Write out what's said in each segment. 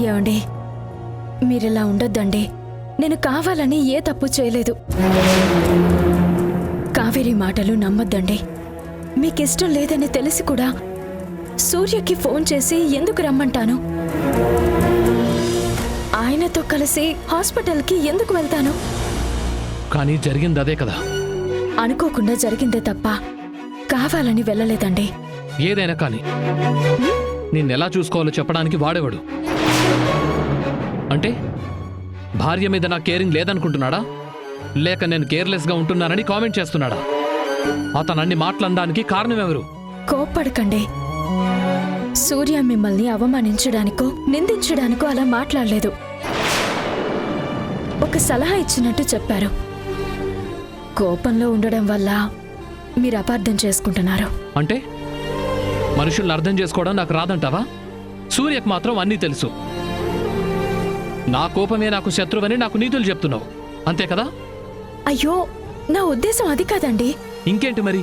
ఏమండి, మీరిలా ఉండొద్దండి. నేను కావాలని ఏ తప్పు చేయలేదు. కావేరి మాటలు నమ్మొద్దండి. మీకిష్టం లేదని తెలిసి కూడా సూర్యకి ఫోన్ చేసి ఎందుకు రమ్మంటాను? ఆయనతో కలిసి హాస్పిటల్కి ఎందుకు వెళ్తాను? కానీ జరిగింది అదే కదా. అనుకోకుండా జరిగిందే తప్ప కావాలని వెళ్ళలేదండి. ఏదైనా కానీ నిన్నెలా చూసుకోవాలో చెప్పడానికి వాడేవాడు. అంటే భార్య మీద నా కేరింగ్ లేదనుకుంటున్నాడా, లేక నేను కేర్లెస్గా ఉంటున్నానని కామెంట్ చేస్తున్నాడా? అతను అన్ని మాట్లాడడానికి కారణం ఎవరు? కోప్పడకండి. సూర్య మిమ్మల్ని అవమానించడానికో నిందించడానికో అలా మాట్లాడలేదు. ఒక సలహా ఇచ్చినట్టు చెప్పారు. కోపంలో ఉండడం వల్ల మీరు అపార్థం చేసుకుంటున్నారు. అంటే మనుషుల్ని అర్థం చేసుకోవడం నాకు రాదంటావా? సూర్యకు మాత్రం అన్నీ తెలుసు. నా కోపమే నాకు శత్రువని నాకు నీతులు చెప్తున్నావు, అంతే కదా? అయ్యో, నా ఉద్దేశం అది కాదండి. ఇంకేంటి మరి?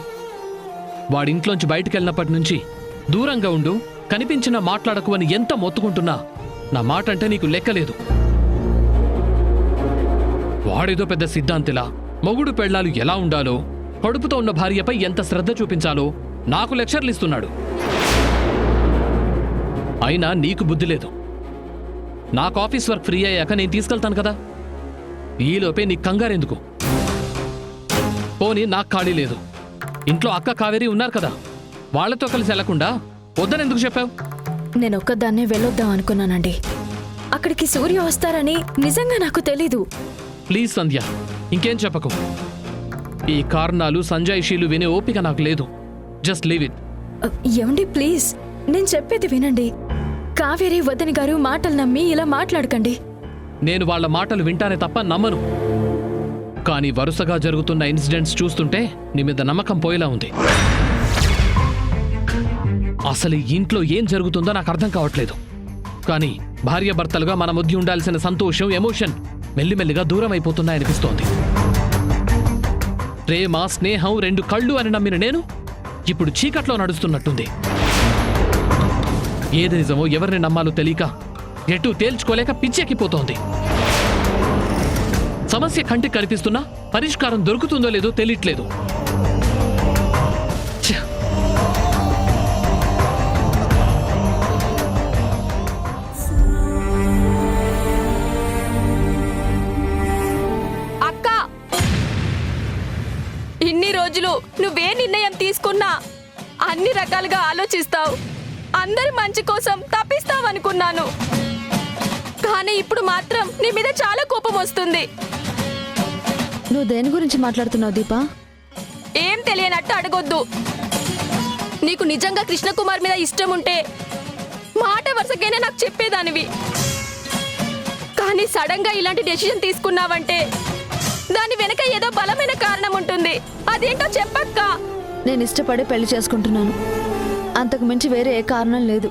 వాడింట్లోంచి బయటికెళ్ళినప్పటి నుంచి దూరంగా ఉండు, కనిపించినా మాట్లాడకు అని ఎంత మొత్తుకుంటున్నా నా మాట అంటే నీకు లెక్కలేదు. వాడేదో పెద్ద సిద్ధాంతిలా మొగుడు పెళ్లాలు ఎలా ఉండాలో, కడుపుతో ఉన్న భార్యపై ఎంత శ్రద్ధ చూపించాలో నాకు లెక్చర్లు ఇస్తున్నాడు. అయినా నీకు బుద్ధి లేదు. నాకు ఆఫీస్ వర్క్ ఫ్రీ అయ్యాక నేను తీసుకెళ్తాను కదా. ఈలోపే నీకు కంగారెందుకు? పోనీ నాకు ఖాళీ లేదు. ఇంట్లో అక్క కావేరి ఉన్నారు కదా, వాళ్లతో కలిసి వెళ్లకుండా వద్దనెందుకు చెప్పావు? నేనొక్కదాన్నే వెళ్ళొద్దాం అనుకున్నానండి. అక్కడికి సూర్య వస్తారని నిజంగా నాకు తెలీదు. ప్లీజ్ సంధ్య, ఇంకేం చెప్పకు. ఈ కారణాలు సంజాయిషీలు వినే ఓపిక నాకు లేదు. Just leave it. ఏమండి, ప్లీజ్ నేను చెప్పేది వినండి. కావేరి వదిన గారు మాటలు నమ్మి ఇలా మాట్లాడకండి. నేను వాళ్ళ మాటలు వింటానే తప్ప నమ్మను. కానీ వరుసగా జరుగుతున్న ఇన్సిడెంట్స్ చూస్తుంటే నీ మీద నమ్మకం పోయేలా ఉంది. అసలు ఈ ఇంట్లో ఏం జరుగుతుందో నాకు అర్థం కావట్లేదు. కానీ భార్యాభర్తలుగా మన మధ్య ఉండాల్సిన సంతోషం, ఎమోషన్ మెల్లిమెల్లిగా దూరం అయిపోతున్నాయనిపిస్తోంది. ప్రేమ, స్నేహం రెండు కళ్ళు అని నమ్మిన నేను ఇప్పుడు చీకట్లో నడుస్తున్నట్టుంది. ఏది నిజమో ఎవరిని నమ్మాలో తెలియక ఎటు తేల్చుకోలేక పిచ్చెక్కిపోతోంది. సమస్య కంటికి కనిపిస్తున్నా పరిష్కారం దొరుకుతుందో లేదో తెలియట్లేదు. అక్క, ఇన్ని రోజులు నువ్వే నిర్ణయం తీసుకున్నా అన్ని రకాలుగా ఆలోచిస్తావు, అందరి మంచి కోసం తప్పిస్తావనుకున్నాను. కానీ ఇప్పుడు మాత్రం నీ మీద చాలా కోపం వస్తుంది. నువ్వు దేని గురించి మాట్లాడుతున్నావు దీపా? ఏం తెలియనట్టు అడగొద్దు. నీకు నిజంగా కృష్ణకుమార్ మీద ఇష్టం ఉంటే మాట వరుసకైనా నాకు చెప్పేదానివి. కానీ సడన్ గా ఇలాంటి డెసిషన్ తీసుకున్నావంటే దాని వెనక ఏదో బలమైన కారణం ఉంటుంది. అదేంటో చెప్పక్క. నేను ఇష్టపడి పెళ్లి చేసుకుంటున్నాను, అంతకు మించి వేరే ఏ కారణం లేదు.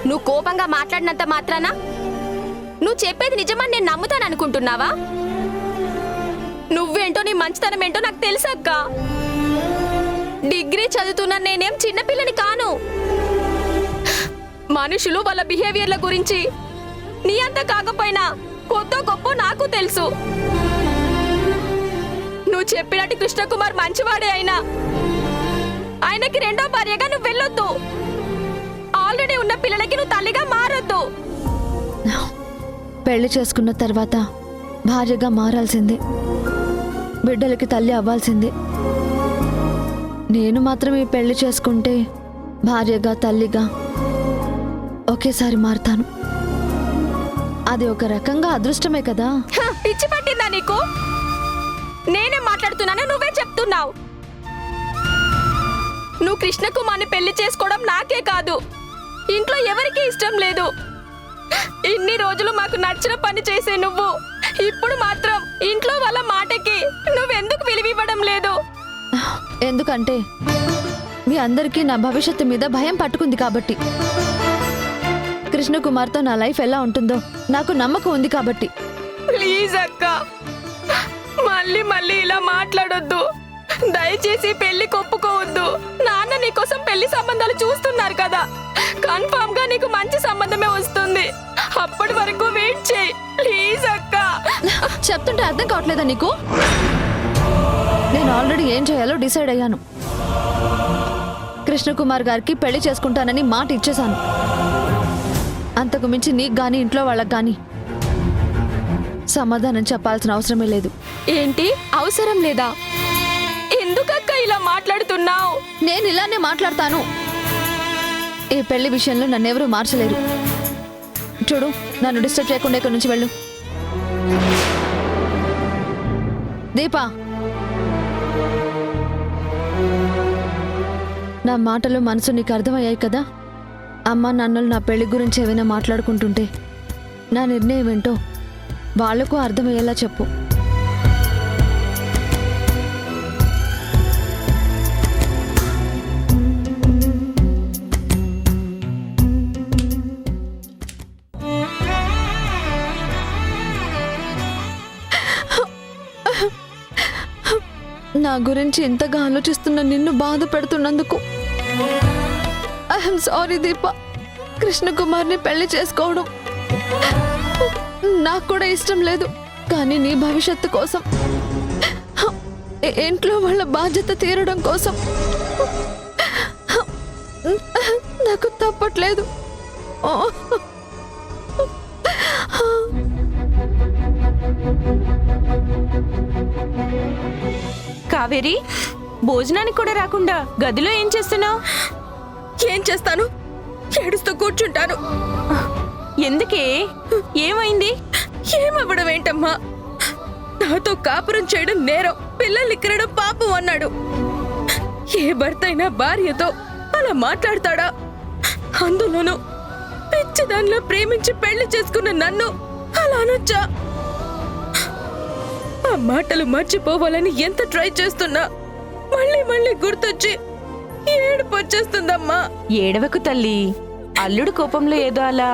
నువ్వు కోపంగా మాట్లాడినంత మాత్రాన నువ్వు చెప్పేది నిజమని నేను నమ్ముతాననుకుంటున్నావా? నువ్వేంటో నీ మంచితనం ఏంటో నాకు తెలుసక్క. డిగ్రీ చదువుతున్న నేనేం చిన్నపిల్లని కాను. మనుషులు వాళ్ళ బిహేవియర్ల గురించి నీ అంత కాకపోయినా కొత్త గొప్ప నాకు తెలుసు. నువ్వు చెప్పినట్టు కృష్ణకుమార్ మంచివాడే అయినా ఆయనకి రెండో భార్యగా నువ్వు వెళ్ళొద్దు. ఆల్రెడీ ఉన్న పిల్లలకి నువ్వు తల్లిగా మారొద్దు. పెళ్లి చేసుకున్న తర్వాత భార్యగా మారాల్సిందే, బిడ్డలకి తల్లి అవ్వాల్సిందే. నేను మాత్రం ఈ పెళ్లి చేసుకుంటే భార్యగా తల్లిగా ఒకేసారి మారుతాను. అది ఒక రకంగా అదృష్టమే కదా. పిచ్చి పట్టిందా నీకు? నేనే మాట్లాడుతున్నాను, నువ్వే చెప్తున్నావు. నువ్వు కృష్ణకుమార్ని పెళ్లి చేసుకోవడం నాకే కాదు, ఇంట్లో ఎవరికీ ఇష్టం లేదు. ఇన్ని రోజులు మాకు నచ్చిన పని చేసే నువ్వు ఇప్పుడు మాత్రం ఇంట్లో వాళ్ళ మాటకి నువ్వెందుకు విలువివ్వడం లేదు? ఎందుకంటే మీ అందరికీ నా భవిష్యత్తు మీద భయం పట్టుకుంది కాబట్టి. కృష్ణకుమార్తో నా లైఫ్ ఎలా ఉంటుందో నాకు నమ్మకం ఉంది కాబట్టి. ప్లీజ్ అక్క, మళ్ళీ మళ్ళీ ఇలా మాట్లాడొద్దు. దయచేసి పెళ్లి ఒప్పుకోవద్దు. నాన్న నీకోసం పెళ్లి సంబంధాలు చూస్తున్నారు కదా, కన్ఫర్మ్ గా నీకు మంచి సంబంధమే వస్తుంది. అప్పటి వరకు వెయిట్ చేయి ప్లీజ్ అక్క. చెప్తుంటే అర్థం కావట్లేదా నీకు? నేను ఆల్రెడీ ఏం చేయాలో డిసైడ్ అయ్యాను. కృష్ణకుమార్ గారికి పెళ్లి చేసుకుంటానని మాట ఇచ్చేశాను. అంతకు మించి నీకు గాని ఇంట్లో వాళ్ళకి గాని సమాధానం చెప్పాల్సిన అవసరమే లేదు. ఏంటి అవసరం లేదా? ఎందుకక్క ఇలా మాట్లాడుతున్నావు? నేను ఇలానే మాట్లాడతాను. ఈ పెళ్లి విషయంలో నన్నెవరూ మార్చలేరు. చూడు, నన్ను డిస్టర్బ్ చేయకుండా ఇక్కడి నుంచి వెళ్ళు. దీపా, నా మాటలు మనసు నీకు అర్థమయ్యాయి కదా? అమ్మ నాన్నలు నా పెళ్లి గురించి ఏమైనా మాట్లాడుకుంటుంటే నా నిర్ణయం ఏంటో వాళ్లకు అర్థమయ్యేలా చెప్పు. నా గురించి ఇంతగా ఆలోచిస్తున్న నిన్ను బాధ పెడుతున్నందుకు ఐఎమ్ సారీ దీప. కృష్ణకుమార్ని పెళ్లి చేసుకోవడం నాకు కూడా ఇష్టం లేదు. కానీ నీ భవిష్యత్తు కోసం, ఇంట్లో వాళ్ళ బాధ్యత తీరడం కోసం నాకు తప్పట్లేదు. కావేరి, భోజనానికి కూడా రాకుండా గదిలో ఏం చేస్తున్నావు? ఏం చేస్తాను? ఏడుస్తూ కూర్చుంటాను. ఎందుకే? ఏమైంది? ఏమవ్వడం ఏంటమ్మా? నాతో కాపురం చేయడం నేరం, పిల్లల్ని కిరడం పాపం అన్నాడు. ఏ భర్త అయినా భార్యతో అలా మాట్లాడతాడా? అందులోనూ పిచ్చిదానిలో ప్రేమించి పెళ్లి చేసుకున్న నన్ను అలా అనొచ్చా? ఆ మాటలు మర్చిపోవాలని ఎంత ట్రై చేస్తున్నా మళ్ళీ మళ్ళీ గుర్తొచ్చి ఏడుపు వచ్చేస్తుందమ్మా. ఏడవకు తల్లి, అల్లుడు కోపంలో ఏదో అలా.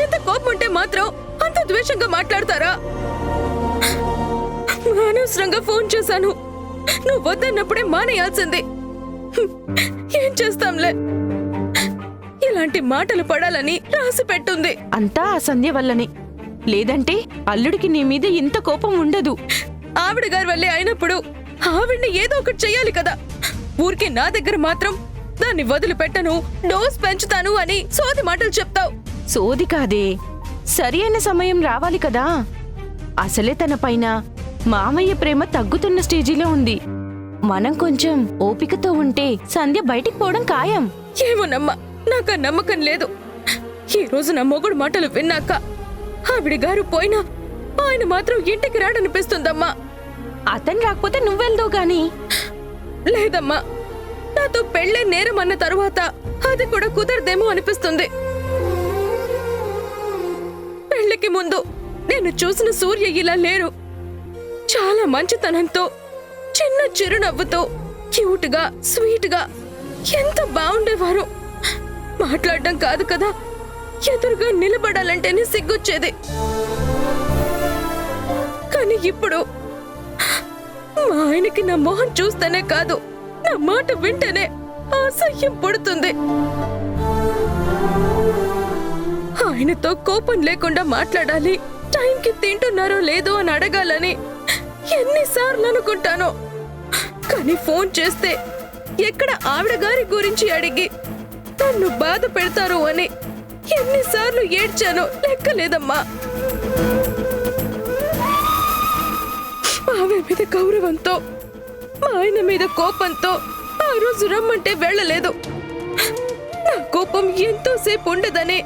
ఎంత కోపం ఉంటే మాత్రం అంత ద్వేషంగా మాట్లాడతారా? అనవసరంగా ఫోన్ చేశాను. నువ్వు వద్దన్నప్పుడే మానేయాల్సింది. ఏం చేస్తాంలే, ఇలాంటి మాటలు పడాలని రాసి పెట్టుంది. అంతా ఆ సంధ్య వల్లనే, లేదంటే అల్లుడికి నీ మీద ఇంత కోపం ఉండదు. ఆవిడ గారి వల్లే అయినప్పుడు ఆవిడ్ని ఏదో ఒకటి చెయ్యాలి కదా. ఊరికి నా దగ్గర మాత్రం దాన్ని వదిలిపెట్టను, డోస్ పెంచుతాను అని సోది మాటలు చెప్తావు. సోది కాదే, సరి అయిన సమయం రావాలి కదా. అసలే తన పైన మామయ్య ప్రేమ తగ్గుతున్న స్టేజిలో ఉంది. మనం కొంచెం ఓపికతో ఉంటే సంధ్య బయటికి పోవడం ఖాయం. ఏమోనమ్మా, నాకు ఆ నమ్మకం లేదు. ఈ రోజు నా మొగుడు మాటలు విన్నాక ఆవిడ గారు పోయినా ఆయన మాత్రం ఇంటికి రాడనిపిస్తుందమ్మా. అతను రాకపోతే నువ్వెళ్దో గాని. లేదమ్మా, నాతో పెళ్ళే నేరం అన్న తరువాత అది కూడా కుదరదేమో అనిపిస్తుంది. పెళ్లికి ముందు నేను చూసిన సూర్య ఇలా లేరు. చాలా మంచితనంతో, చిన్న చిరునవ్వుతో, క్యూట్ గా, స్వీట్ గా ఎంత బాగుండేవారు. మాట్లాడడం కాదు కదా, ఎదురుగా నిలబడాలంటేనే సిగ్గొచ్చేది. కానీ ఇప్పుడు మా ఆయనకి నా మొహం చూస్తేనే కాదు, నా మాట వింటేనే అసహ్యం పుడుతుంది. ఆయనతో కోపం లేకుండా మాట్లాడాలి, టైంకి తింటున్నారో లేదో అని అడగాలని ఎన్నిసార్లు అనుకుంటానో. కానీ ఫోన్ చేస్తే ఎక్కడ ఆవిడ గారి గురించి అడిగి నన్ను బాధ పెడతారు అని ఎన్నిసార్లు ఏడ్చానో లెక్కలేదమ్మా. ఆవిడ మీద గౌరవంతో, మా ఆయన మీద కోపంతో ఆ రోజు రమ్మంటే వెళ్ళలేదు. నా కోపం ఎంతోసేపు ఉండదని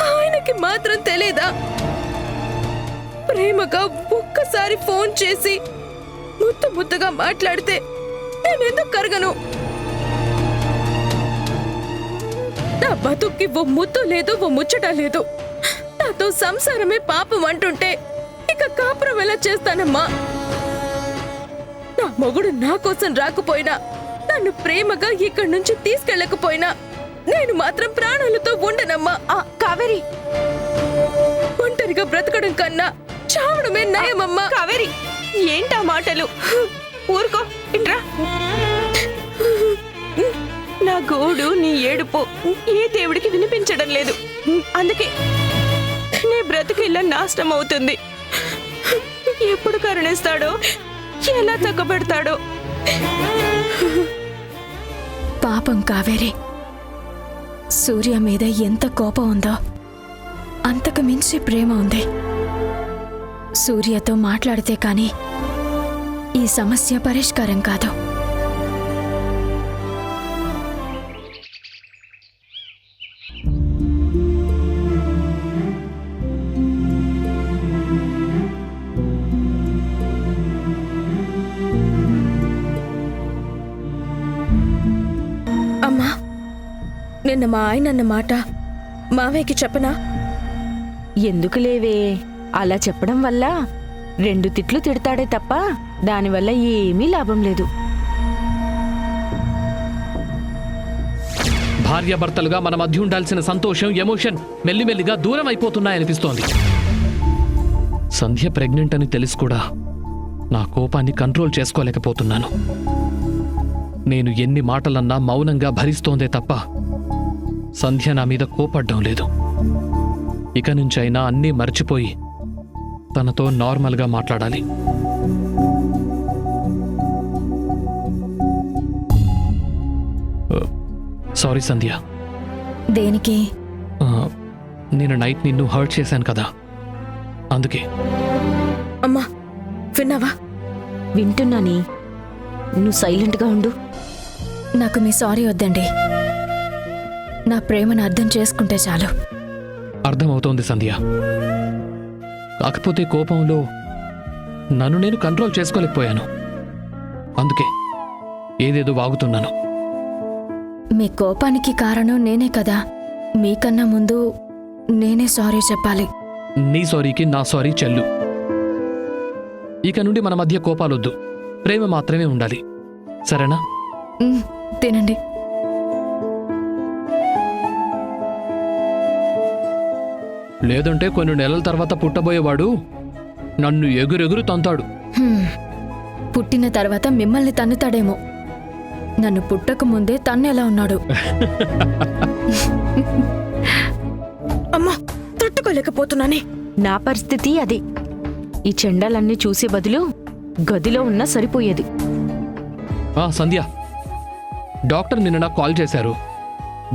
ఆయనకి మాత్రం తెలీదా? ప్రేమగా ఒక్కసారి ఫోన్ చేసి ముద్దు ముద్దుగా మాట్లాడితే నేనెందుకు కరగను? నా బతుక్కి ఓ ముద్దు లేదు, ఓ ముచ్చట లేదు. నాతో సంసారమే పాపం అంటుంటే ఇక కాపురం ఎలా చేస్తానమ్మా? నా మొగుడు నా కోసం రాకపోయినా, నన్ను ప్రేమగా ఇక్కడి నుంచి తీసుకెళ్ళకపోయినా నేను మాత్రం ప్రాణాలతో ఉండనమ్మా. కావేరి, ఒంటరిగా బ్రతకడం కన్నా చావడమే నయమమ్మా. కావేరి, ఏంటా మాటలు? ఊరుకో, ఇంట్రా. నా గోడు, నీ ఏడుపు ఏ దేవుడికి వినిపించడం లేదు. అందుకే నీ బ్రతుకు ఇలా నాశనం అవుతుంది. ఎప్పుడు కరుణిస్తాడో, ఎలా తగ్గబెడతాడో. పాపం కావేరి, సూర్య మీద ఎంత కోపం ఉందో అంతకు మించి ప్రేమ ఉంది. సూర్యతో మాట్లాడితే కానీ ఈ సమస్య పరిష్కారం కాదు. అమ్మా, నిన్న మా ఆయన అన్న మాట మావయ్యకి చెప్పనా? ఎందుకు లేవే, అలా చెప్పడం వల్ల 2 తిట్లు తిడతాడే తప్ప దానివల్ల ఏమీ లాభం లేదు. భార్యాభర్తలుగా మన మధ్య ఉండాల్సిన సంతోషం, ఎమోషన్ మెల్లిమెల్లిగా దూరం అయిపోతున్నాయనిపిస్తోంది. సంధ్య ప్రెగ్నెంట్ అని తెలిసి కూడా నా కోపాన్ని కంట్రోల్ చేసుకోలేకపోతున్నాను. నేను ఎన్ని మాటలన్నా మౌనంగా భరిస్తోందే తప్ప సంధ్య నా మీద కోపడ్డం లేదు. ఇక నుంచైనా అన్నీ మర్చిపోయి తనతో నార్మల్గా మాట్లాడాలి. సారీ సంధ్య. దేనికి? నేను నైట్ నిన్ను హర్ట్ చేశాను కదా, అందుకే. అమ్మా, విన్నావా? వింటున్నాని, నువ్వు సైలెంట్గా ఉండు. నాకు మీ సారీ వద్దండి. నా ప్రేమను అర్థం చేసుకుంటే చాలు. అర్థమవుతోంది సంధ్య, కాకపోతే కోపంలో నన్ను నేను కంట్రోల్ చేసుకోలేకపోయాను. అందుకే ఏదేదో వాగుతున్నాను. మీ కోపానికి కారణం నేనే కదా. మీకన్నా ముందు నేనే సారీ చెప్పాలి. నీ సారీకి నా సారీ చెల్లు. ఇక నుండి మన మధ్య కోపాలొద్దు, ప్రేమ మాత్రమే ఉండాలి, సరేనా? తినండి. లేదంటే కొన్ని నెలల తర్వాత పుట్టబోయేవాడు నన్ను ఎగురెగురు తంతాడు. పుట్టిన తర్వాత మిమ్మల్ని తన్నుతాడేమో. నన్ను పుట్టక ముందే తన్నెలా ఉన్నాడు. అమ్మా, తట్టుకోలేకపోతున్నానే. నా పరిస్థితి అదే. ఈ చెండాలన్నీ చూసే బదులు గదిలో ఉన్నా సరిపోయేది. సంధ్య, డాక్టర్ నిన్న నాకు కాల్ చేశారు.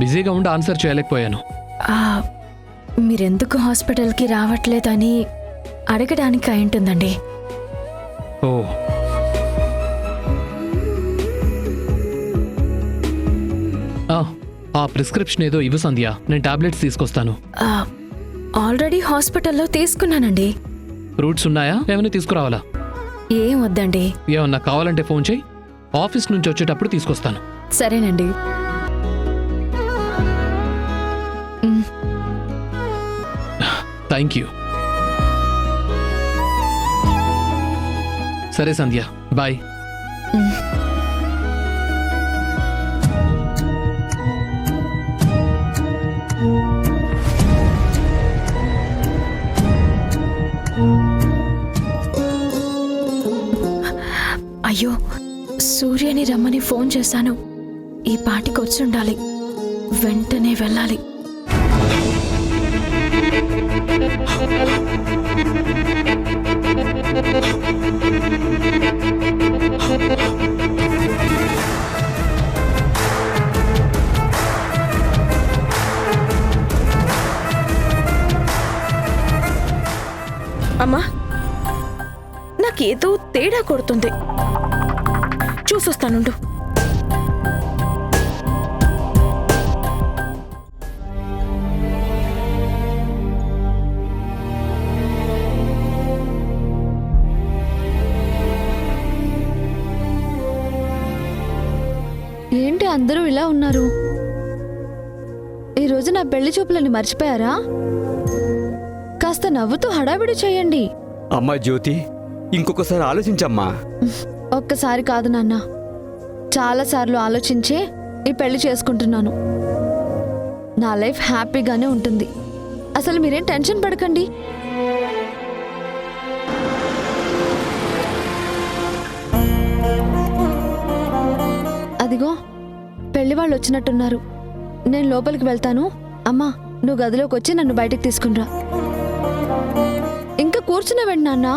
బిజీగా ఉండి ఆన్సర్ చేయలేకపోయాను. మీరెందుకు హాస్పిటల్కి రావట్లేదని అడగడానికి అయింటుందండి. ఓ, ఆ ప్రిస్క్రిప్షన్ ఏదో ఇవ్వు సంధ్య, నేను టాబ్లెట్స్ తీసుకొస్తాను. ఆల్రెడీ హాస్పిటల్లో తీసుకున్నానండి. ఫ్రూట్స్ ఉన్నాయా? ఏమైనా తీసుకురావాలా? ఏం వద్దండి. ఏమన్నా కావాలంటే ఫోన్ చేయి, ఆఫీస్ నుంచి వచ్చేటప్పుడు తీసుకొస్తాను. సరేనండి. Thank you. సరే సంధ్య, బాయ్. అయ్యో, సూర్యని రమ్మని ఫోన్ చేశాను. ఈ పాటికి వచ్చి ఉండాలి. వెంటనే వెళ్ళాలి. అమ్మా, నాకేదో తేడా కొడుతుంది. చూసొస్తానుండు. ఏంటి అందరూ ఇలా ఉన్నారు? ఈరోజు నా పెళ్లి చూపులని మర్చిపోయారా? కాస్త నవ్వుతూ హడావిడి చేయండి. అమ్మా జ్యోతి, ఇంకొకసారి ఆలోచించమ్మా. ఒక్కసారి కాదు నాన్న, చాలాసార్లు ఆలోచించే ఈ పెళ్లి చేసుకుంటున్నాను. నా లైఫ్ హ్యాపీగానే ఉంటుంది. అసలు మీరేం టెన్షన్ పడకండి. అదిగో పెళ్లి వాళ్ళు వచ్చినట్టున్నారు. నేను లోపలికి వెళ్తాను. అమ్మా, నువ్వు గదిలోకి వచ్చి నన్ను బయటికి తీసుకునిరా. ఇంకా కూర్చునేవండి నాన్న.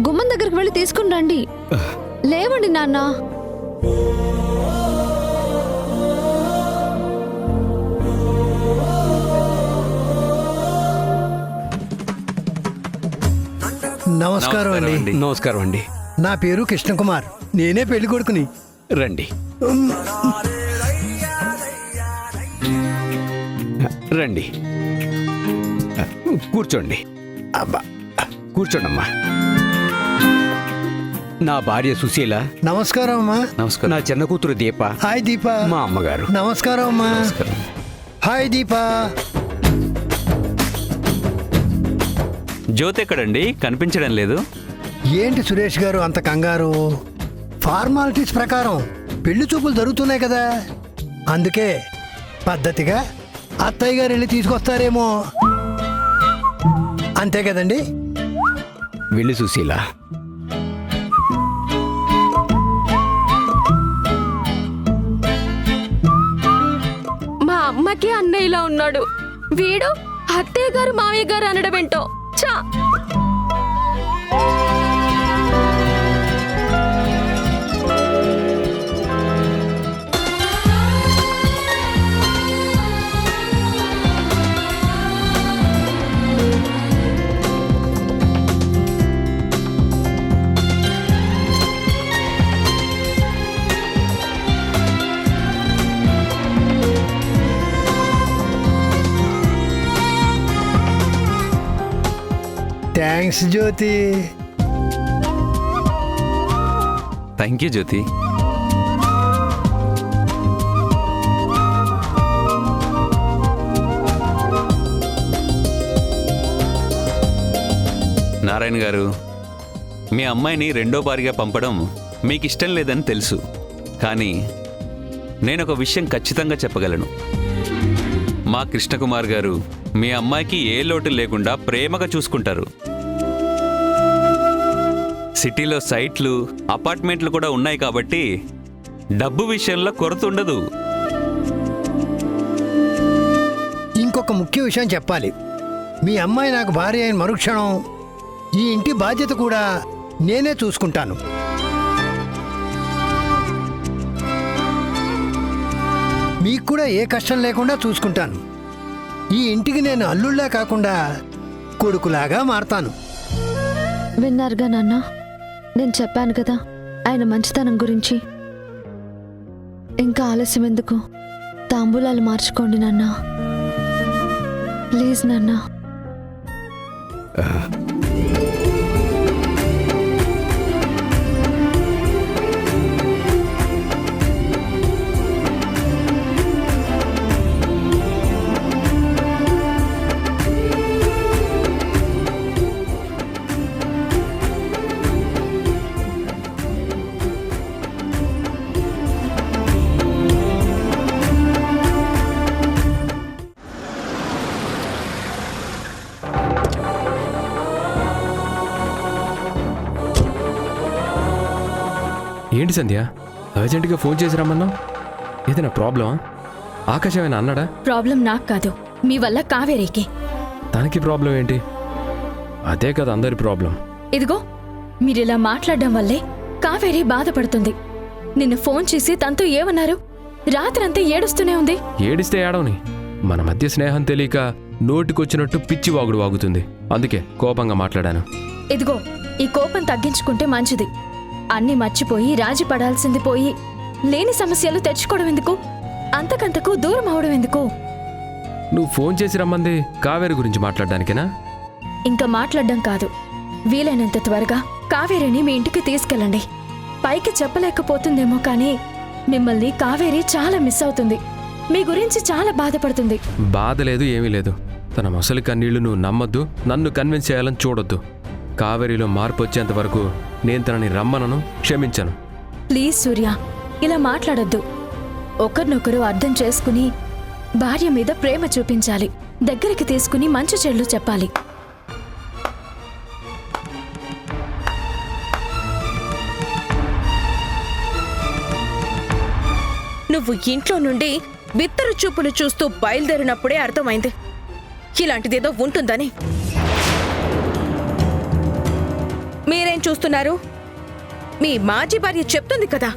గుమ్మం దగ్గరికి వెళ్ళి తీసుకుని రండి. లేవండి నాన్న. నమస్కారం అండి. నమస్కారం అండి. నా పేరు కృష్ణకుమార్. నేనే పెళ్లి కొడుకుని. రండి రండి, కూర్చోండి. అబ్బా, కూర్చోండమ్మా. నా భార్య సుశీల. నమస్కారం అమ్మా. నమస్కారం. నా చిన్న కూతురు దీప. హాయ్ దీప. మా అమ్మగారు. నమస్కారం అమ్మా. హాయ్ దీప. జ్యోతి ఎక్కడండి? కనిపించడం లేదు. ఏంటి సురేష్ గారు అంత కంగారు? ఫార్మాలిటీస్ ప్రకారం పెళ్లి చూపులు జరుగుతున్నాయి కదా, అందుకే పద్ధతిగా అత్తయ్య గారు వెళ్ళి తీసుకొస్తారేమో. అంతే కదండి? వెళ్ళి సుశీల. మా అమ్మకి అన్నయ్యలా ఉన్నాడు. వీడు అత్తయ్య గారు మావయ్య గారు అనడం ఏంటో. చా థ్యాంక్స్ జ్యోతి. థ్యాంక్ యూ జ్యోతి. నారాయణ గారు, మీ అమ్మాయిని రెండో బారిగా పంపడం మీకు ఇష్టం లేదని తెలుసు. కానీ నేను ఒక విషయం ఖచ్చితంగా చెప్పగలను. మా కృష్ణకుమార్ గారు మీ అమ్మాయికి ఏ లోటు లేకుండా ప్రేమగా చూసుకుంటారు. సిటీలో సైట్లు, అపార్ట్మెంట్లు కూడా ఉన్నాయి కాబట్టి డబ్బు విషయంలో కొరత ఉండదు. ఇంకొక ముఖ్య విషయం చెప్పాలి. మీ అమ్మాయి నాకు భార్య అయిన మరుక్షణం ఈ ఇంటి బాధ్యత కూడా నేనే చూసుకుంటాను. మీకు కూడా ఏ కష్టం లేకుండా చూసుకుంటాను. ఈ ఇంటికి నేను అల్లుళ్ళా కాకుండా కొడుకులాగా మారతాను. విన్నారుగా నాన్న, నేను చెప్పాను కదా ఆయన మంచితనం గురించి. ఇంకా ఆలస్యం ఎందుకు? తాంబూలాలు మార్చుకోండి నాన్న, ప్లీజ్ నాన్న. ఏంటి సంధ్య, అర్జెంటుగా ఫోన్ చేసి రమ్మన్నావు? ఏదైనా ప్రాబ్లమా? ఆకాశం ఏమైనా అన్నాడా? ప్రాబ్లం నాకు కాదు, మీ వల్ల కావేరీకి. తనకి ప్రాబ్లం ఏంటి? అదే కదా అందరి ప్రాబ్లం. ఇదిగో మీరిలా మాట్లాడడం వల్లే కావేరి బాధపడుతుంది. నిన్ను ఫోన్ చేసి తనతో ఏమన్నారు? రాత్రంతా ఏడుస్తూనే ఉంది. ఏడిస్తే ఏడవని. మన మధ్య స్నేహం తెలియక నోటికొచ్చినట్టు పిచ్చి వాగుడు వాగుతుంది. అందుకే కోపంగా మాట్లాడాను. ఇదిగో ఈ కోపం తగ్గించుకుంటే మంచిది. అన్నీ మర్చిపోయి రాజీ పడాల్సింది పోయి లేని సమస్యలు తెచ్చుకోవడం ఎందుకు? అంతకంతకు దూరం అవడం ఎందుకు? నువ్వు ఫోన్ చేసి రమ్మంది కావేరి గురించి మాట్లాడడానికేనా? ఇంకా మాట్లాడడం కాదు, వీలైనంత త్వరగా కావేరిని మీ ఇంటికి తీసుకెళ్ళండి. పైకి చెప్పలేకపోతుందేమో కానీ మిమ్మల్ని కావేరి చాలా మిస్ అవుతుంది. మీ గురించి చాలా బాధపడుతుంది. బాధ లేదు, ఏమీ లేదు. తన మొసలి కన్నీళ్లు నువ్వు నమ్మొద్దు, నన్ను కన్విన్స్ చేయాలని చూడొద్దు. కావేరిలో మార్పు వచ్చేంత వరకు నేను తనని రమ్మనను, క్షమించను. ప్లీజ్ సూర్య, ఇలా మాట్లాడొద్దు. ఒకరినొకరు అర్థం చేసుకుని భార్య మీద ప్రేమ చూపించాలి, దగ్గరికి తీసుకుని మంచి చెడ్లు చెప్పాలి. నువ్వు ఇంట్లో నుండి బిత్తరు చూపులు చూస్తూ బయలుదేరినప్పుడే అర్థమైంది ఇలాంటిదేదో ఉంటుందని. మీరేం చూస్తున్నారు? మీ మాజీ భార్య చెప్తుంది కదా,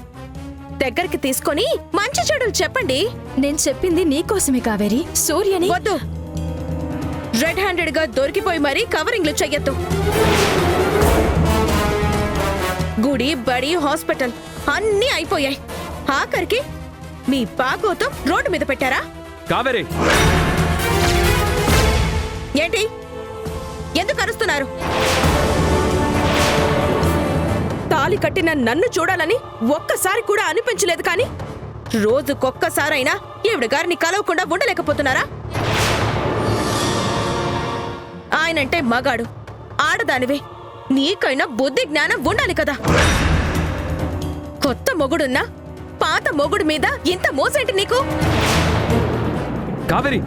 దగ్గరికి తీసుకొని మంచి చెడులు చెప్పండి. నేను చెప్పింది నీకోసమే కావేరి. సూర్యని వద్దు, రెడ్ హ్యాండెడ్ గా దొరికిపోయి మరీ కవరింగ్లు చెయ్యొద్దు. గుడి, బడి, హాస్పిటల్ అన్నీ అయిపోయాయి. ఆఖరికి మీ బాగోతం రోడ్డు మీద పెట్టారా? కావేరి, ఏంటి? ఎందుకు అరుస్తున్నారు? తాళి కట్టిన నన్ను చూడాలని ఒక్కసారి కూడా అనిపించలేదు, కానీ రోజుకొక్కసారైనా ఈవిడ గారిని కలవకుండా ఉండలేకపోతున్నారా? ఆయనంటే మగాడు, ఆడదానివే. నీకైనా బుద్ధి జ్ఞానం ఉండాలి కదా. కొత్త మొగుడున్నా పాత మొగుడు మీద ఇంత మోసేంటి నీకు? కావేరి,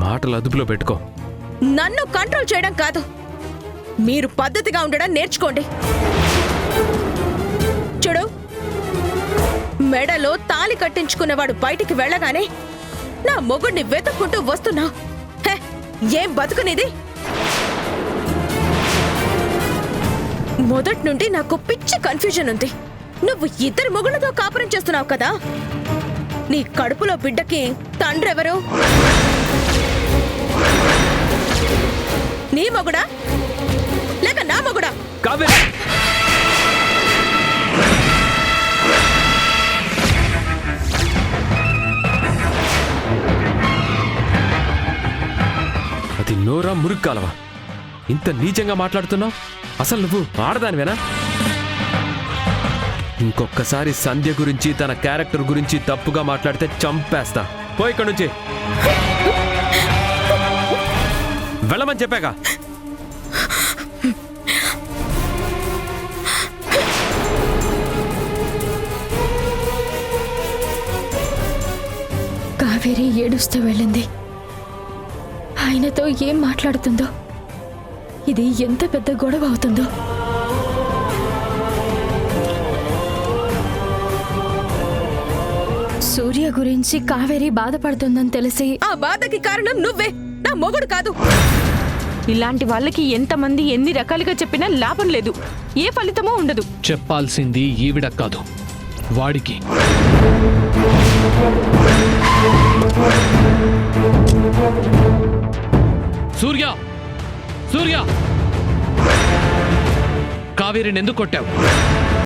మాటలు అదుపులో పెట్టుకో. నన్ను కంట్రోల్ చేయడం కాదు, మీరు పద్ధతిగా ఉండడం నేర్చుకోండి. చూడు, మెడలో తాళి కట్టించుకున్నవాడు బయటికి వెళ్ళగానే నా మొగుడిని వెతుక్కుంటూ వస్తున్నావు. ఏం బతుకునిది? మొదటి నుండి నాకు పిచ్చి కన్ఫ్యూజన్ ఉంది. నువ్వు ఇద్దరు మొగుళ్ళతో కాపురం చేస్తున్నావు కదా, నీ కడుపులో బిడ్డకి తండ్రెవరు? నీ మొగుడా లేక నా మొగుడా? కావేరి, అది నోరా మురుక్కాలవా? ఇంత నీచంగా మాట్లాడుతున్నావు? అసలు నువ్వు ఆడదానివేనా? ఇంకొక్కసారి సంధ్య గురించి, తన క్యారెక్టర్ గురించి తప్పుగా మాట్లాడితే చంపేస్తా. పోయి ఇక్కడి నుంచి వెళ్ళమని చెప్పాగా. కావేరి ఏడుస్తూ వెళ్ళింది. ఆయనతో ఏం మాట్లాడుతుందో, ఇది ఎంత పెద్ద గొడవ అవుతుందో. సూర్య గురించి కావేరి బాధపడుతుందని తెలిసి ఆ బాధకి కారణం నువ్వే, నా మొగుడు కాదు. ఇలాంటి వాళ్ళకి ఎంతమంది ఎన్ని రకాలుగా చెప్పినా లాభం లేదు, ఏ ఫలితమూ ఉండదు. చెప్పాల్సింది ఈవిడ కాదు, వాడికి. సూర్య, సూర్య, కావేరిని ఎందుకు కొట్టావు?